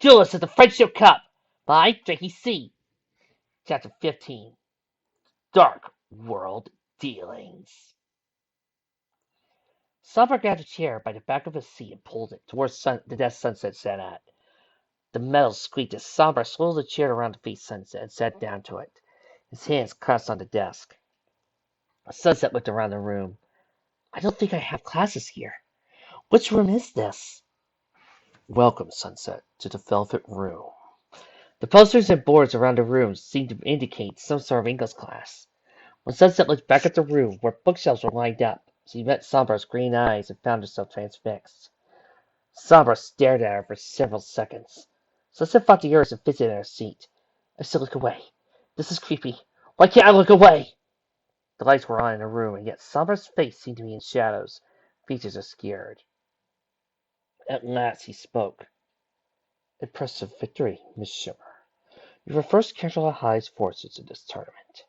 Duelist at the Friendship Cup by J.E. C. Chapter 15. Dark World Dealings. Sombra grabbed a chair by the back of his seat and pulled it towards the desk Sunset sat at. The metal squeaked as Sombra swirled the chair around to face Sunset and sat down to it, his hands crossed on the desk. Sunset looked around the room. I don't think I have classes here. Which room is this? Welcome, Sunset, to the Velvet Room. The posters and boards around the room seemed to indicate some sort of English class. When Sunset looked back at the room where bookshelves were lined up, she met Sombra's green eyes and found herself transfixed. Sombra stared at her for several seconds. Sunset fought the urge to fidget in her seat. I still look away. This is creepy. Why can't I look away? The lights were on in the room, and yet Sombra's face seemed to be in shadows. Features obscured. At last he spoke. Impressive victory, Miss Shimmer. You were first character that highest forces in this tournament.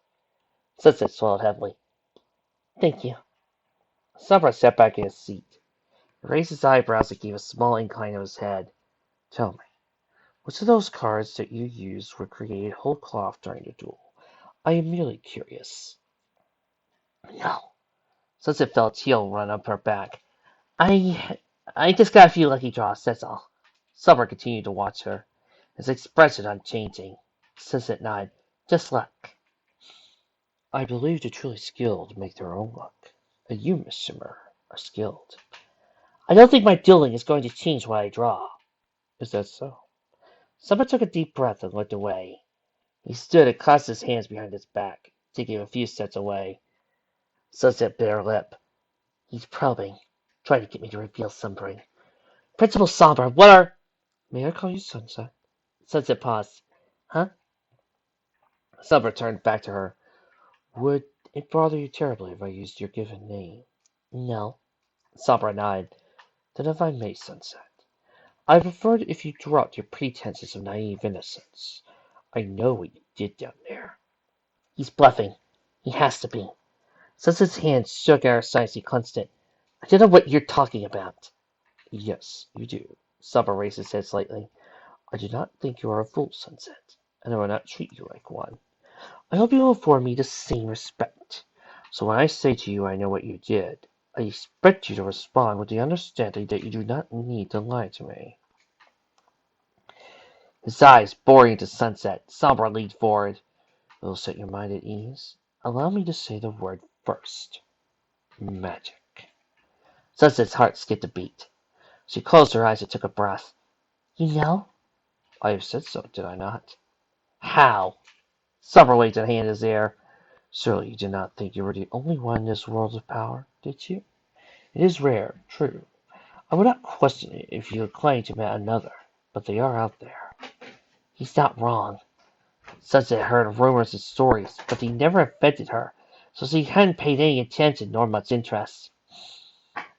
Sunset swallowed heavily. Thank you. Sombra sat back in his seat. He raised his eyebrows and gave a small incline of his head. Tell me, which of those cards that you used were created whole cloth during the duel? I am merely curious. No. Sunset felt a chill run up her back. I just got a few lucky draws, that's all. Sombra continued to watch her, his expression unchanging. Sunset nodded. Just luck. I believe the truly skilled make their own luck, and you, Miss Shimmer, are skilled. I don't think my dueling is going to change what I draw. Is that so? Sombra took a deep breath and looked away. He stood and clasped his hands behind his back, taking a few steps away. Sunset bit her lip. He's probing, trying to get me to reveal something. Principal Sombra, what are... May I call you Sunset? Sunset paused. Huh? Sombra turned back to her. Would it bother you terribly if I used your given name? No. Sombra nodded. Then if I may, Sunset, I preferred if you dropped your pretenses of naive innocence. I know what you did down there. He's bluffing. He has to be. Sunset's hand shook at her side as he clenched it. I don't know what you're talking about. Yes, you do. Sombra raised his head slightly. I do not think you are a fool, Sunset, and I will not treat you like one. I hope you will afford me the same respect. So when I say to you I know what you did, I expect you to respond with the understanding that you do not need to lie to me. His eyes boring into Sunset, Sombra leaned forward. Will set your mind at ease? Allow me to say the word first. Magic. Sunset's heart skipped a beat. She closed her eyes and took a breath. You know? I have said so, did I not? How? Sombra waved a hand in his air. Surely you did not think you were the only one in this world of power, did you? It is rare, true. I would not question it if you had claimed to met another, but they are out there. He's not wrong. Sunset heard rumors and stories, but they never affected her, so she hadn't paid any attention nor much interest.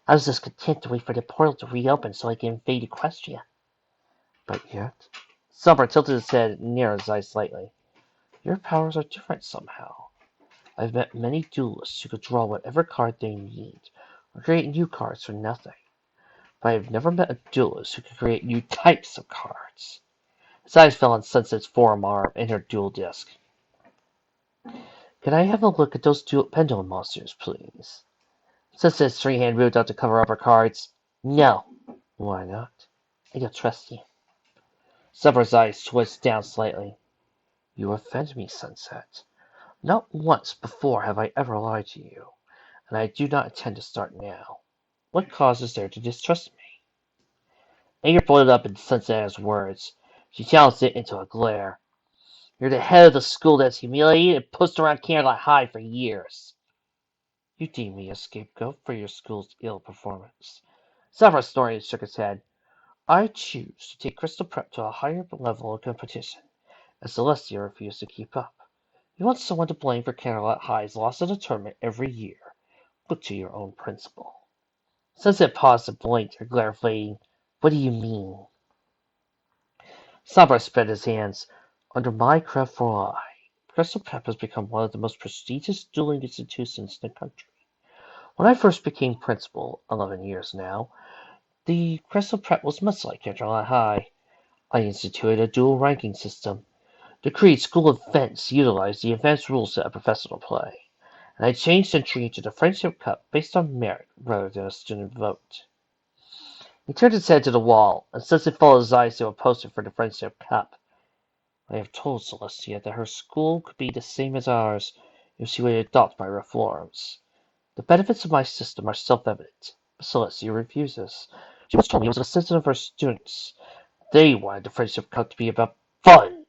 I was just content to wait for the portal to reopen so I could invade Equestria. But yet... Sombra tilted his head and narrowed his eyes slightly. Your powers are different somehow. I've met many duelists who could draw whatever card they need, or create new cards from nothing. But I have never met a duelist who could create new types of cards. His eyes fell on Sunset's forearm and her duel disc. Can I have a look at those pendulum monsters, please? Sunset's free hand moved out to cover up her cards. No. Why not? I don't trust you. Sombra's eyes twitched down slightly. You offend me, Sunset. Not once before have I ever lied to you, and I do not intend to start now. What cause is there to distrust me? Anger boiled up in Sunset's words. She challenged it into a glare. You're the head of the school that's humiliated and pushed around Candlelight High for years. You deem me a scapegoat for your school's ill performance. Severus snorted and shook his head. I choose to take Crystal Prep to a higher level of competition, and Celestia refused to keep up. You want someone to blame for Candlelight High's loss in the tournament every year. Look to your own principle. Sunset paused and blinked, her glare fading. What do you mean? Sombra spread his hands. Under my careful eye, Crystal Prep has become one of the most prestigious dueling institutions in the country. When I first became principal, 11 years now, the Crystal Prep was much like Candlelight High. I instituted a dual ranking system. Decreed school events utilize the advanced rule set of professional play, and I changed entry to the Friendship Cup based on merit rather than a student vote. He turned his head to the wall, and since it followed his eyes to a poster for the Friendship Cup, I have told Celestia that her school could be the same as ours if she would adopt my reforms. The benefits of my system are self-evident, but Celestia refuses. She once told me it was a decision of her students. They wanted the Friendship Cup to be about fun,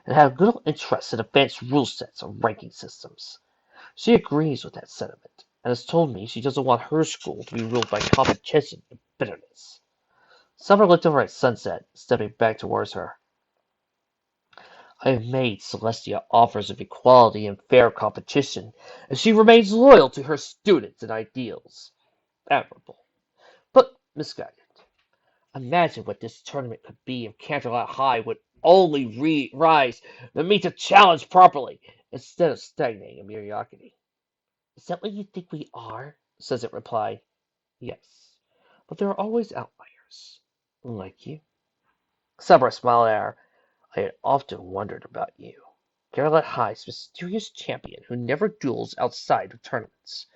and had little interest in advanced rule sets or ranking systems. She agrees with that sentiment, and has told me she doesn't want her school to be ruled by competition and bitterness. Summer looked over at Sunset, stepping back towards her. I have made Celestia offers of equality and fair competition, and she remains loyal to her students and ideals. Admirable, but misguided. Imagine what this tournament could be if Canterlot High would only rise and meet the challenge properly, instead of stagnating in mediocrity. Is that what you think we are? Sunset replied. Yes, but there are always outliers, like you. Sabra smiled at her. I had often wondered about you. Caroline High's mysterious champion who never duels outside of tournaments.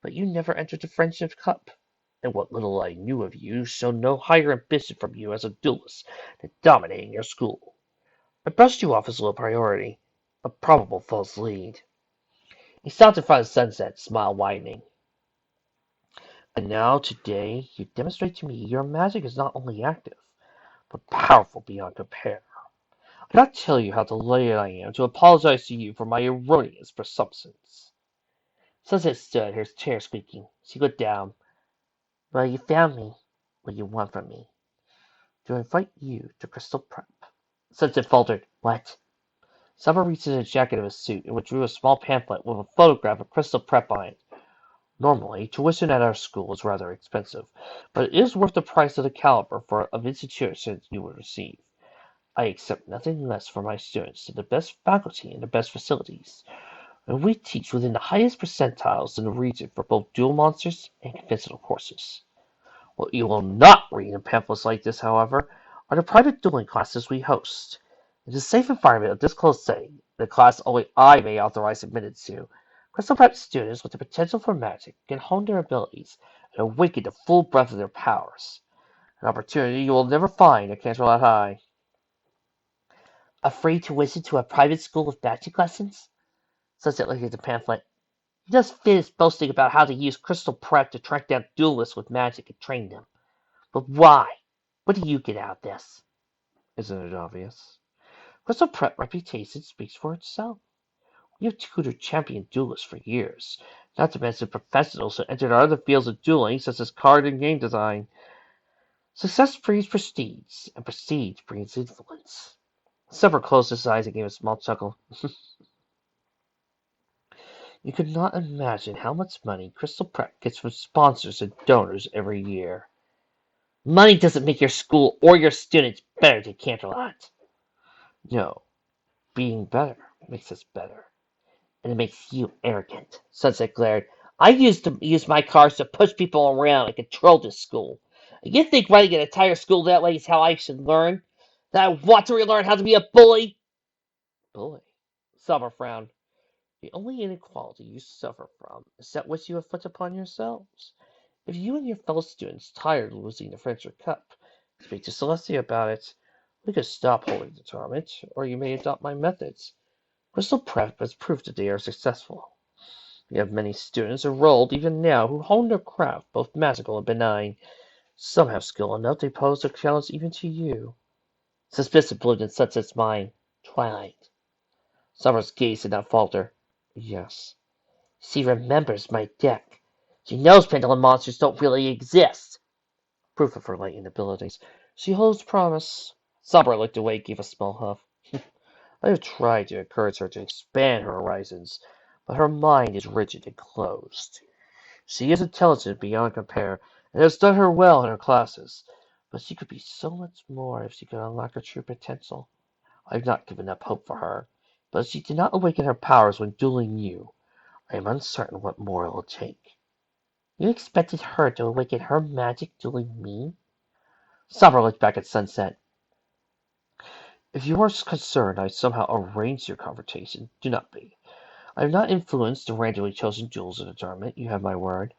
But you never entered the Friendship Cup, and what little I knew of you showed no higher ambition from you as a duelist than dominating your school. I brushed you off as low priority, a probable false lead. He stopped in front of Sunset, smile widening. And now, today, you demonstrate to me your magic is not only active, but powerful beyond compare. I cannot tell you how delighted I am to apologize to you for my erroneous presumptions. Sunset stood, her chair squeaking. She looked down. Well, you found me. What you want from me? To invite you to Crystal Prep. Sunset faltered. What? Summer reached in the jacket of his suit and withdrew a small pamphlet with a photograph of Crystal Prep on it. Normally, tuition at our school is rather expensive, but it is worth the price of the caliber of institution you will receive. I accept nothing less for my students than the best faculty and the best facilities, and we teach within the highest percentiles in the region for both dual monsters and conventional courses. What you will not read in pamphlets like this, however, are the private dueling classes we host. In a safe environment of this close setting, the class only I may authorize admittance to, Crystal Prep students with the potential for magic can hone their abilities and awaken the full breadth of their powers. An opportunity you will never find at Canterlot High. A free tuition to a private school with magic lessons? Sunset looked at the pamphlet. You just finished boasting about how to use Crystal Prep to track down duelists with magic and train them. But why? What do you get out of this? Isn't it obvious? Crystal Prep reputation speaks for itself. We have tutored champion duelists for years, not to mention professionals who entered other fields of dueling, such as card and game design. Success breeds prestige, and prestige breeds influence. Sever closed his eyes and gave a small chuckle. You could not imagine how much money Crystal Prep gets from sponsors and donors every year. Money doesn't make your school or your students better than Canterlot. No, being better makes us better. And it makes you arrogant. Sunset glared. I used to use my cars to push people around and control this school. You think running an entire school that way is how I should learn? That I want to relearn how to be a bully? Bully? Summer frowned. The only inequality you suffer from is that which you inflict upon yourselves. If you and your fellow students tired of losing the Friendship Cup, speak to Celestia about it. We could stop holding the tournament, or you may adopt my methods. Crystal Prep has proved that they are successful. We have many students enrolled even now who hone their craft, both magical and benign. Some have skill enough to pose a challenge even to you. Suspicion bloomed in Sunset's mind. Twilight. Summer's gaze did not falter. Yes. She remembers my deck. She knows pendulum monsters don't really exist. Proof of her latent abilities. She holds promise. Sombra looked away, gave a small huff. I have tried to encourage her to expand her horizons, but her mind is rigid and closed. She is intelligent beyond compare, and has done her well in her classes, but she could be so much more if she could unlock her true potential. I have not given up hope for her, but if she did not awaken her powers when dueling you, I am uncertain what more it will take. You expected her to awaken her magic dueling me? Sombra looked back at Sunset. If you are concerned I somehow arranged your conversation, do not be. I have not influenced the randomly chosen duels in the tournament, you have my word.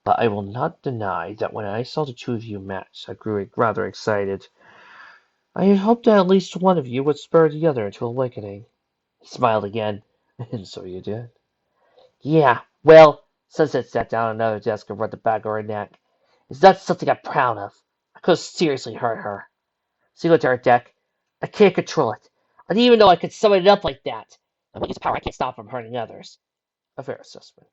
But I will not deny that when I saw the two of you match, I grew rather excited. I had hoped that at least one of you would spur the other into awakening. He smiled again. And so you did. Yeah, well, Sunset sat down on another desk and rubbed the back of her neck. It's not something I'm proud of. I could have seriously hurt her. She looked at her deck. I can't control it. I didn't even know I could summon it up like that. I won't use power I can't stop from hurting others. A fair assessment.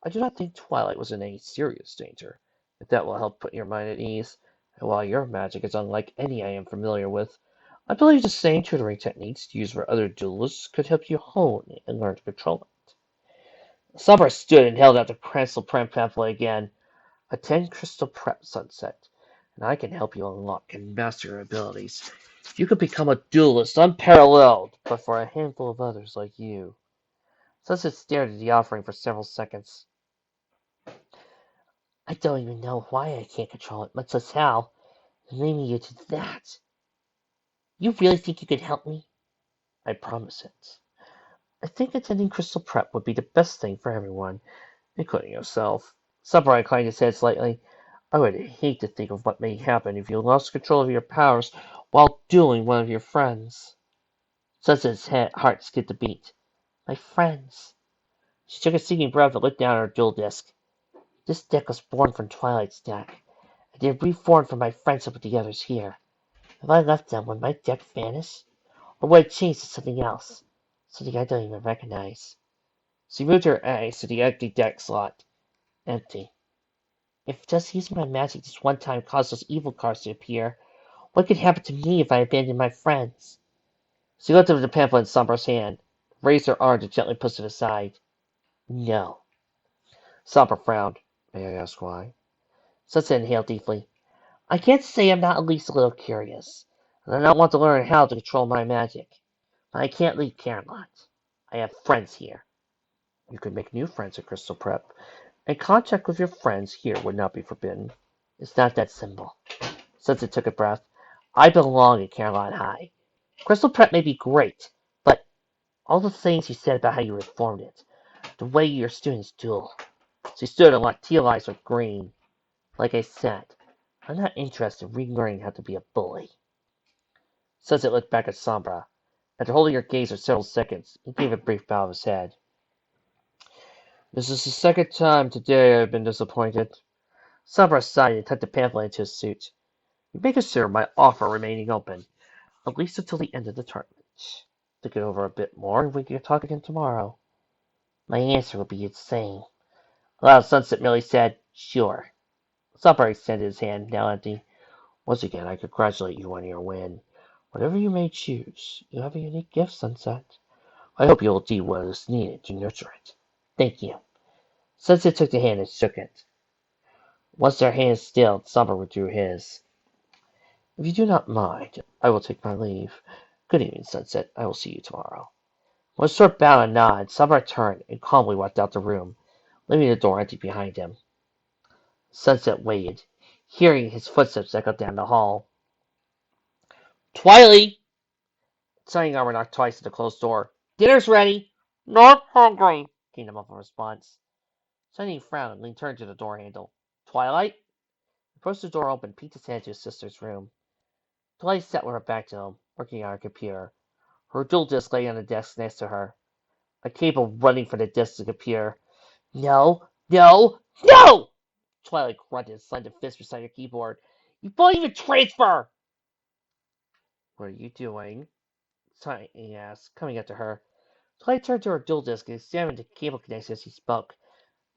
I do not think Twilight was in any serious danger, if that will help put your mind at ease. And while your magic is unlike any I am familiar with, I believe the same tutoring techniques used for other duelists could help you hone and learn to control it. Sombra stood and held out the crystal pamphlet again. Attend Crystal Prep Sunset, and I can help you unlock and master your abilities. You could become a duelist unparalleled, but for a handful of others like you. Sunset stared at the offering for several seconds. I don't even know why I can't control it, much less how. Leaving you to that. You really think you could help me? I promise it. I think attending Crystal Prep would be the best thing for everyone, including yourself. Sombra inclined his head slightly. I would hate to think of what may happen if you lost control of your powers while dueling one of your friends. Sunset's heart skipped a beat. My friends. She took a sinking breath and looked down at her duel disc. This deck was born from Twilight's deck. I did reform from my friendship with the others here. If I left them, would my deck vanish? Or would it change to something else? Something I don't even recognize. She moved her eyes to the empty deck slot. Empty. If just using my magic this one time caused those evil cards to appear, what could happen to me if I abandoned my friends? She looked at the pamphlet in Sombra's hand, raised her arm to gently push it aside. No. Sombra frowned. May I ask why? Sunset inhaled deeply. I can't say I'm not at least a little curious, and I don't want to learn how to control my magic. But I can't leave Camelot. I have friends here. You could make new friends at Crystal Prep, and contact with your friends here would not be forbidden. It's not that simple. Sunset took a breath. I belong at Camelot High. Crystal Prep may be great, but all the things you said about how you reformed it, the way your students duel. She stood and let teal eyes went green. Like I said, I'm not interested in relearning how to be a bully. Sunset looked back at Sombra. After holding her gaze for several seconds, he gave a brief bow of his head. This is the second time today I have been disappointed. Sombra sighed and tucked the pamphlet into his suit. You may consider my offer remaining open, at least until the end of the tournament. Think it over a bit more, and we can talk again tomorrow. My answer will be the same. Aloud, Sunset merely said, Sure. Sombra extended his hand, now empty. Once again, I congratulate you on your win. Whatever you may choose, you have a unique gift, Sunset. I hope you will do what is needed to nurture it. Thank you. Sunset took the hand and shook it. Once their hands stilled, Sombra withdrew his. If you do not mind, I will take my leave. Good evening, Sunset. I will see you tomorrow. With a short bow and nod, Sombra turned and calmly walked out the room, leaving the door empty behind him. Sunset waited, hearing his footsteps echo down the hall. Twilight! Shining Armor knocked twice at the closed door. Dinner's ready. Not hungry, came the muffled response. Shining frowned and turned to the door handle. Twilight? He pushed the door open, peeked his head to his sister's room. Twilight sat with her back to him, working on her computer. Her dual disc lay on the desk next to her. A cable running from the disc to the computer. No, no, no! Twilight grunted and slammed a fist beside her keyboard. You won't even transfer! What are you doing? He asked, coming up to her. Twilight turned to her dual disc and examined the cable connection as he spoke.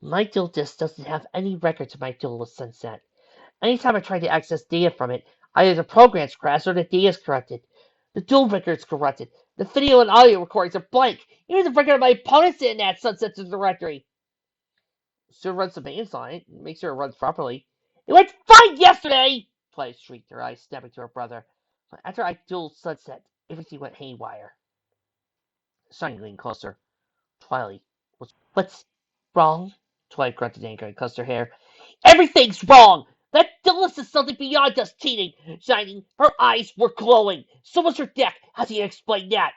My dual disc doesn't have any record to my duel with Sunset. Anytime I try to access data from it, either the program's crashed or the data is corrupted. The dual record is corrupted. The video and audio recordings are blank. Even the record of my opponent's in that Sunset's directory. Should run some maintenance on it and make sure it runs properly. It went fine yesterday! Twilight shrieked, her eyes snapping to her brother. But after I dueled Sunset, everything went haywire. Shining leaned closer. Twilight, what's wrong? Twilight grunted in anger and cussed her hair. Everything's wrong! That Duelist is something beyond just cheating. Shining, her eyes were glowing. So was her deck. How do you explain that?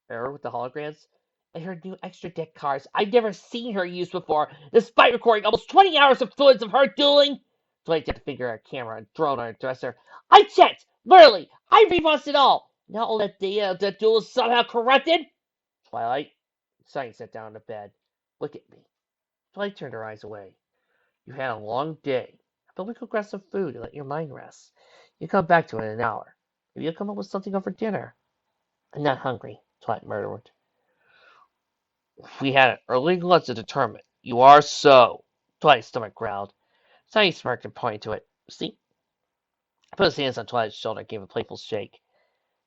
Error with the holograms? And her new extra deck cards I've never seen her use before, despite recording almost 20 hours of footage of her dueling. Dwight had to figure out a camera and throw it on her dresser. I checked! Literally! I rewatched it all! Now all that data of that duel is somehow corrupted? Twilight. Shining sat down on the bed. Look at me. Twilight turned her eyes away. You had a long day, but we could grab some food and let your mind rest. You come back to it in an hour. Maybe you'll come up with something over dinner. I'm not hungry, Twilight murmured. We had an early lunch at the tournament. You are so. Twilight's stomach growled. Shiny smirked and pointed to it. See? Put his hands on Twilight's shoulder and gave a playful shake.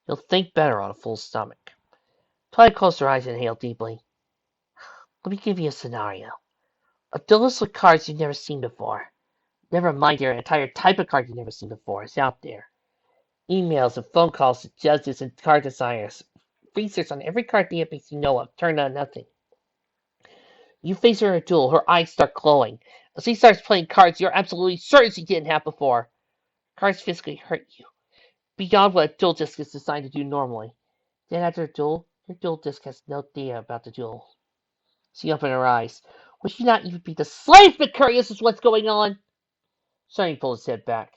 You'll think better on a full stomach. Twilight closed her eyes and inhaled deeply. Let me give you a scenario. A duelist with cards you've never seen before. Never mind your entire type of card you've never seen before is out there. Emails and phone calls to judges and card designers. Research on every card database you know of turned on nothing. You face her in a duel, her eyes start glowing. As she starts playing cards you're absolutely certain she didn't have before. Cards physically hurt you, beyond what a duel disc is designed to do normally. Then after a duel, your duel disc has no data about the duel. She opened her eyes. Would you not even be the slightest bit curious as what's going on? Shiny pulled his head back.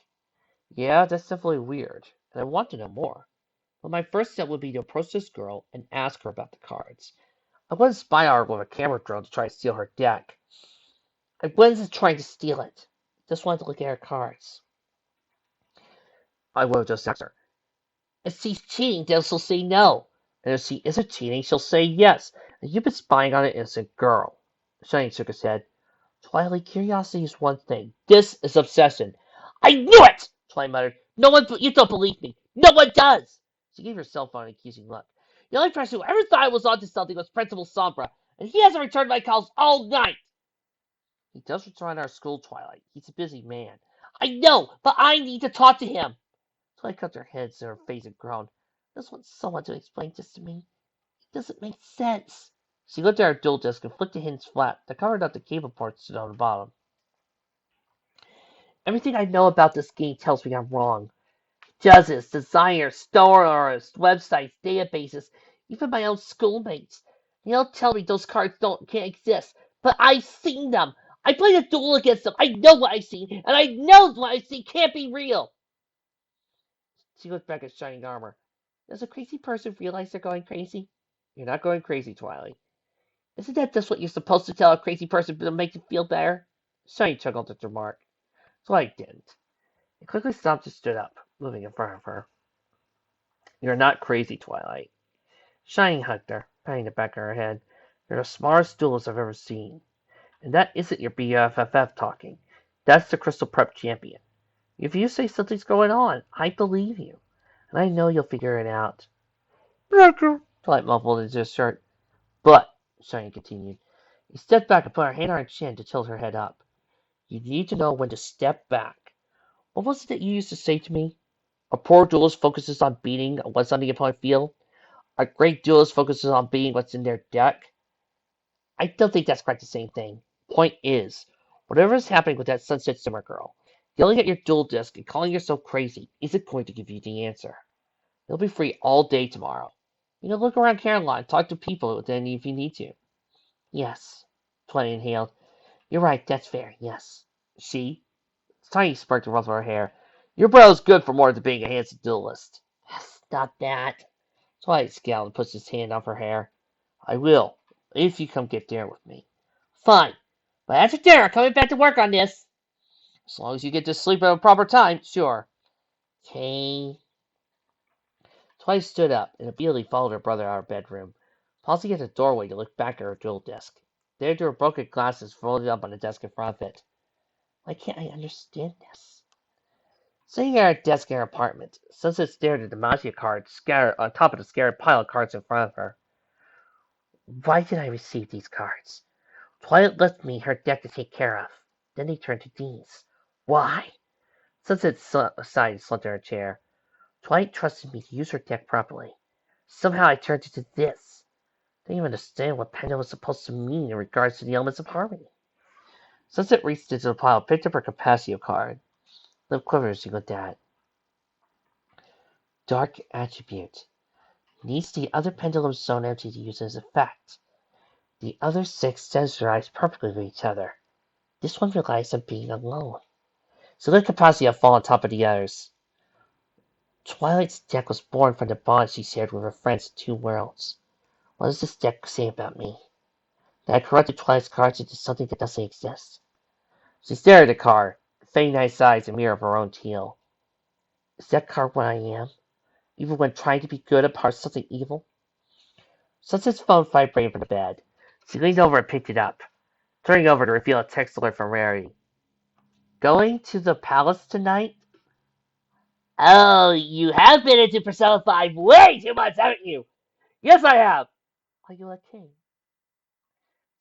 Yeah, that's definitely weird, and I want to know more. But my first step would be to approach this girl and ask her about the cards. I wouldn't spy on her with a camera drone to try to steal her deck. I wasn't trying to steal it. Just wanted to look at her cards. I would have just asked her. If she's cheating, then she'll say no. And if she isn't cheating, she'll say yes. And you've been spying on an innocent girl. Shiny shook his head. Twilight, curiosity is one thing. This is obsession. I knew it! Twilight muttered. You don't believe me. No one does! She gave her cell phone an accusing look. The only person who ever thought I was onto something was Principal Sombra, and he hasn't returned my calls all night. He does return our school, Twilight. He's a busy man. I know, but I need to talk to him. Twilight cut her head to her face and groaned. I just want someone to explain this to me. It doesn't make sense. She looked at her dual disc and flicked the hinge flat that covered up the cable ports stood on the bottom. Everything I know about this game tells me I'm wrong. Judges, designers, store artists, websites, databases, even my own schoolmates. They all tell me those cards can't exist, but I've seen them. I played a duel against them. I know what I've seen, and I know what I've seen can't be real. She looked back at Shining Armor. Does a crazy person realize they're going crazy? You're not going crazy, Twilight. Isn't that just what you're supposed to tell a crazy person to make them feel better? Shiny chuckled at the remark. Twilight didn't. He quickly stopped and stood up, moving in front of her. You're not crazy, Twilight. Shining hugged her, patting the back of her head. You're the smartest duelist I've ever seen. And that isn't your BFFF talking. That's the Crystal Prep champion. If you say something's going on, I believe you. And I know you'll figure it out. Twilight muffled into his shirt. But, Shiny continued, he stepped back and put her hand on her chin to tilt her head up. You need to know when to step back. What was it that you used to say to me? A poor duelist focuses on beating what's on the opponent's field. A great duelist focuses on beating what's in their deck. I don't think that's quite the same thing. Point is, whatever is happening with that Sunset Simmer girl, yelling at your duel disc and calling yourself crazy isn't going to give you the answer. You'll be free all day tomorrow. You know, look around Caroline, talk to people then if you need to. Yes, Twilight inhaled. You're right, that's fair, yes. See? Tiny sparked to ruffle her hair. Your brother's good for more than being a handsome duelist. Stop that. Twilight scowled and pushed his hand off her hair. I will, if you come get dinner with me. Fine. But after dinner, I'm coming back to work on this. As long as you get to sleep at a proper time, sure. Okay. Twilight stood up and immediately followed her brother out of her bedroom, pausing at the doorway to look back at her duel desk. There were broken glasses folded up on the desk in front of it. Why can't I understand this? Sitting at her desk in her apartment, Sunset stared at the Mafia cards scattered on top of the scattered pile of cards in front of her. Why did I receive these cards? Twilight left me her deck to take care of. Then they turned to Dean's. Why? Sunset sighed and slumped in her chair. Twilight trusted me to use her deck properly. Somehow I turned it to this. I didn't even understand what Panda was supposed to mean in regards to the elements of harmony. Sunset reached into the pile and picked up her Capaccio card. Lip quivered as she looked at it. Dark attribute. Needs the other pendulum stone empty to use as effect. The other 6 sensorize perfectly with each other. This one relies on being alone. So their capacity to fall on top of the others. Twilight's deck was born from the bond she shared with her friends in 2 worlds. What does this deck say about me? That I corrupted Twilight's cards into something that doesn't exist? She stared at the card, fading nice eyes and mirror of her own teal. Is that card what I am? Even when trying to be good, a part of something evil? Sunset's phone vibrated from the bed. She leaned over and picked it up, turning over to reveal a text alert from Rarity. Going to the palace tonight? Oh, you have been into Persona 5 way too much, haven't you? Yes, I have. Are you okay?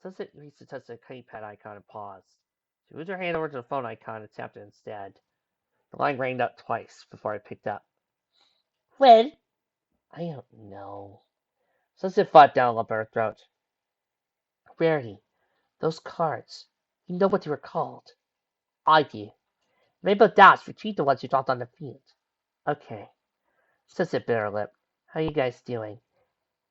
Sunset reached to touch the keypad icon and paused. She moved her hand over to the phone icon and tapped it instead. The line rang out twice before it picked up. When? I don't know. Sunset fought down a lump in her throat. Rarity, those cards. You know what they were called. I do. Rainbow Dash, retrieve the ones you dropped on the field. Okay. Sunset bit her lip. How you guys doing?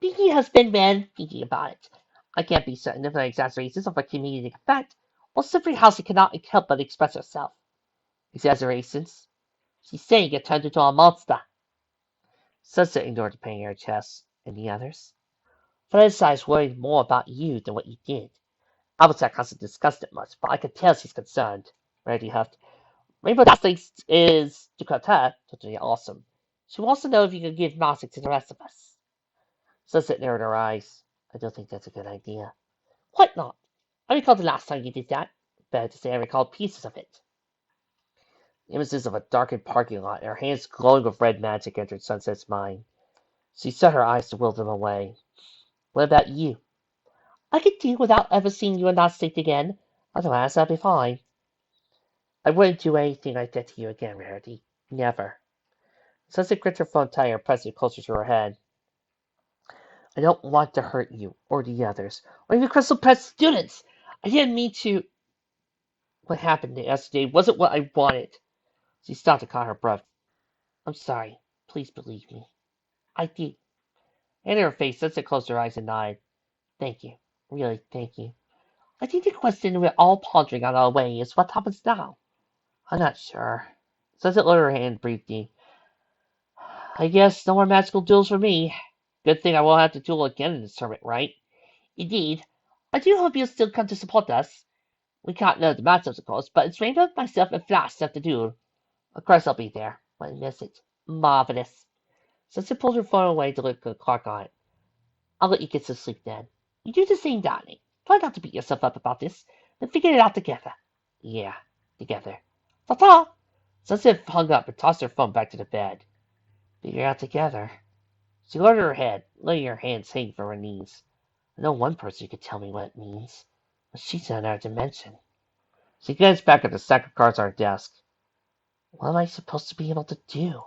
Thinking husbandman, thinking about it. I can't be certain if the exaggerations of a comedic effect, or simply how she cannot help but express herself. Exaggerations? She's saying it turned into a monster. Sunset ignored the pain in her chest. And the others? Felicity's worried more about you than what you did. Applejack hasn't discussed it much, but I can tell she's concerned. Rarity huffed. Rainbow Dash thinks is, to cut her, totally awesome. She wants to know if you can give Nozick to the rest of us. Sunset narrowed her eyes. I don't think that's a good idea. Why not? I recall the last time you did that. Better to say I recall pieces of it. Images of a darkened parking lot and her hands glowing with red magic entered Sunset's mind. She shut her eyes to will them away. What about you? I could do without ever seeing you in that state again. Otherwise, I'd be fine. I wouldn't do anything like that to you again, Rarity. Never. Sunset gripped her phone tighter and pressed it closer to her head. I don't want to hurt you, or the others, or even Crystal Pet students. I didn't mean to. What happened yesterday wasn't what I wanted. She stopped and caught her breath. I'm sorry. Please believe me. I did. And in her face, Sunset closed her eyes and nodded. Thank you. Really, thank you. I think the question we're all pondering on our way is what happens now. I'm not sure. Sunset lowered her hand briefly. I guess no more magical duels for me. Good thing I won't have to duel again in this tournament, right? Indeed. I do hope you'll still come to support us. We can't know the matchups, of course, but it's Rainbow, myself, and Flash have to duel. Of course I'll be there. Won't miss it. Marvelous. Sunset pulled her phone away to look at the clock on it. I'll let you get some sleep then. You do the same, darling. Try not to beat yourself up about this. Then figure it out together. Yeah, together. Ta-ta! Sunset hung up and tossed her phone back to the bed. Figure it out together. She lowered her head, letting her hands hang from her knees. I know one person who could tell me what it means, but she's in another dimension. She glanced back at the stack of cards on her desk. What am I supposed to be able to do?